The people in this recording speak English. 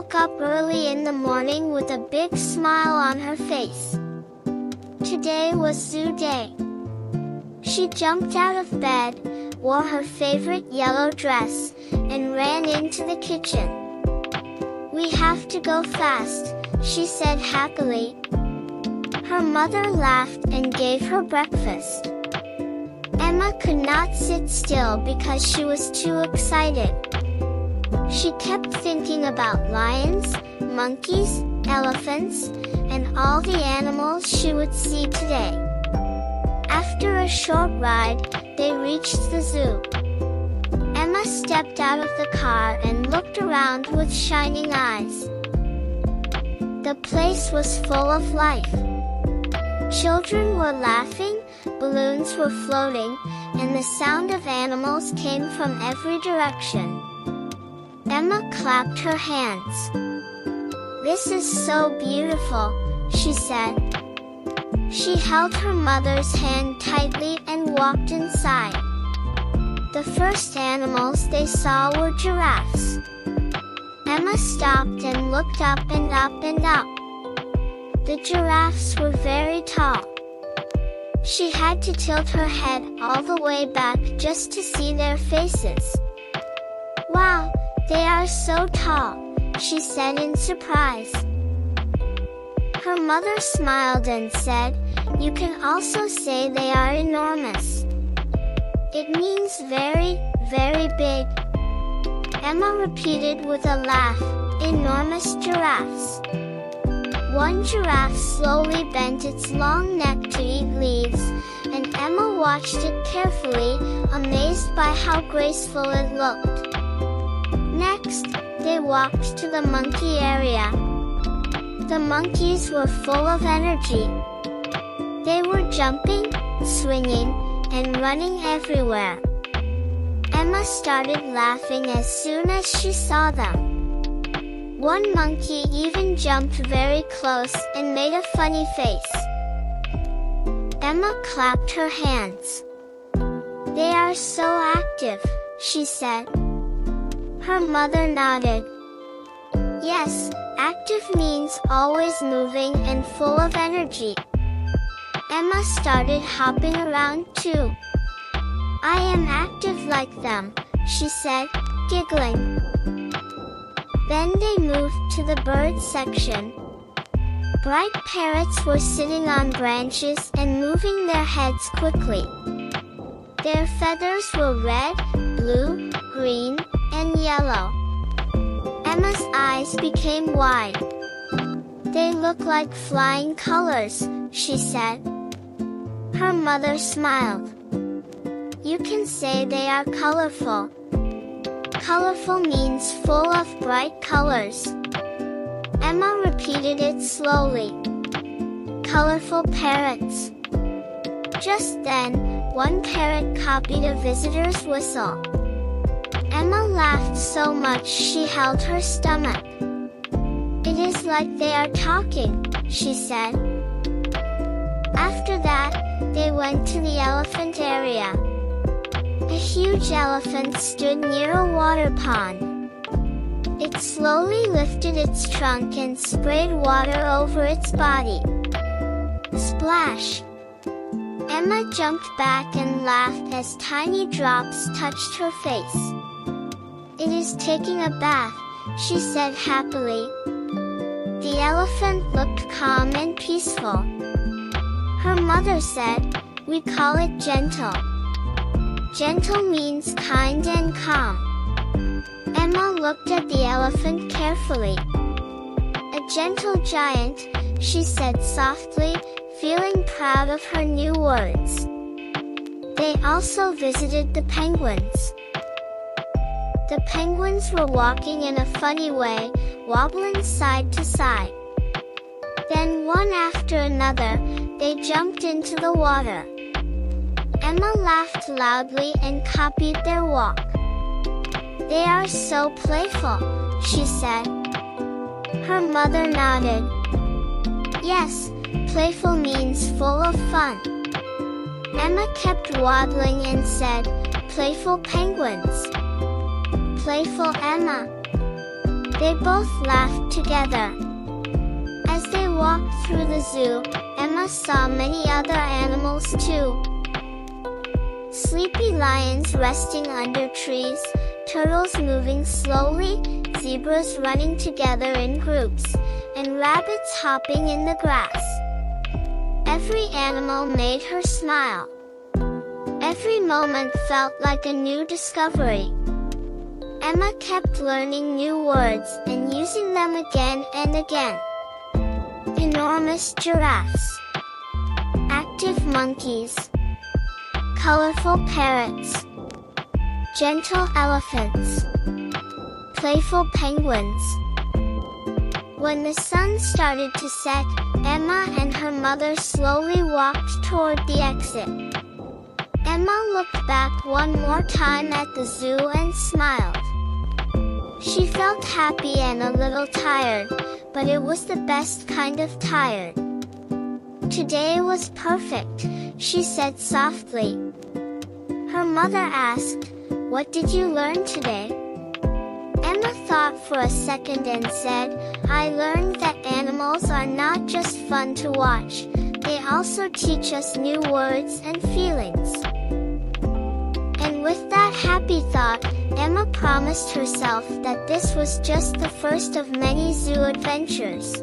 woke up early in the morning with a big smile on her face. Today was zoo day. She jumped out of bed, wore her favorite yellow dress, and ran into the kitchen. "We have to go fast," she said happily. Her mother laughed and gave her breakfast. Emma could not sit still because she was too excited. She kept thinking about lions, monkeys, elephants, and all the animals she would see today. After a short ride, they reached the zoo. Emma stepped out of the car and looked around with shining eyes. The place was full of life. Children were laughing, balloons were floating, and the sound of animals came from every direction. Emma clapped her hands. "This is so beautiful," she said. She held her mother's hand tightly and walked inside. The first animals they saw were giraffes. Emma stopped and looked up and up and up. The giraffes were very tall. She had to tilt her head all the way back just to see their faces. "Wow, they are so tall," she said in surprise. Her mother smiled and said, "You can also say they are enormous. It means very, very big." Emma repeated with a laugh, "Enormous giraffes." One giraffe slowly bent its long neck to eat leaves, and Emma watched it carefully, amazed by how graceful it looked. Next, they walked to the monkey area. The monkeys were full of energy. They were jumping, swinging, and running everywhere. Emma started laughing as soon as she saw them. One monkey even jumped very close and made a funny face. Emma clapped her hands. "They are so active," she said. Her mother nodded. "Yes, active means always moving and full of energy." Emma started hopping around too. "I am active like them," she said, giggling. Then they moved to the bird section. Bright parrots were sitting on branches and moving their heads quickly. Their feathers were red, blue, green, and yellow. Emma's eyes became wide. "They look like flying colors," she said. Her mother smiled. "You can say they are colorful. Colorful means full of bright colors." Emma repeated it slowly. "Colorful parrots." Just then, one parrot copied a visitor's whistle. Emma laughed so much she held her stomach. "It is like they are talking," she said. After that, they went to the elephant area. A huge elephant stood near a water pond. It slowly lifted its trunk and sprayed water over its body. Splash! Emma jumped back and laughed as tiny drops touched her face. "It is taking a bath," she said happily. The elephant looked calm and peaceful. Her mother said, "We call it gentle." Gentle means kind and calm. Emma looked at the elephant carefully. "A gentle giant," she said softly, feeling proud of her new words. They also visited the penguins. The penguins were walking in a funny way, wobbling side to side. Then one after another, they jumped into the water. Emma laughed loudly and copied their walk. "They are so playful," she said. Her mother nodded. "Yes, playful means full of fun." Emma kept waddling and said, "Playful penguins." "Playful Emma." They both laughed together. As they walked through the zoo, Emma saw many other animals too. Sleepy lions resting under trees, turtles moving slowly, zebras running together in groups, and rabbits hopping in the grass. Every animal made her smile. Every moment felt like a new discovery. Emma kept learning new words and using them again and again. Enormous giraffes, active monkeys, colorful parrots, gentle elephants, playful penguins. When the sun started to set, Emma and her mother slowly walked toward the exit. Emma looked back one more time at the zoo and smiled. She felt happy and a little tired, but it was the best kind of tired. Today was perfect, she said softly. Her mother asked, "What did you learn today?" Emma thought for a second and said, "I learned that animals are not just fun to watch, they also teach us new words and feelings." And with that happy thought, Emma promised herself that this was just the first of many zoo adventures.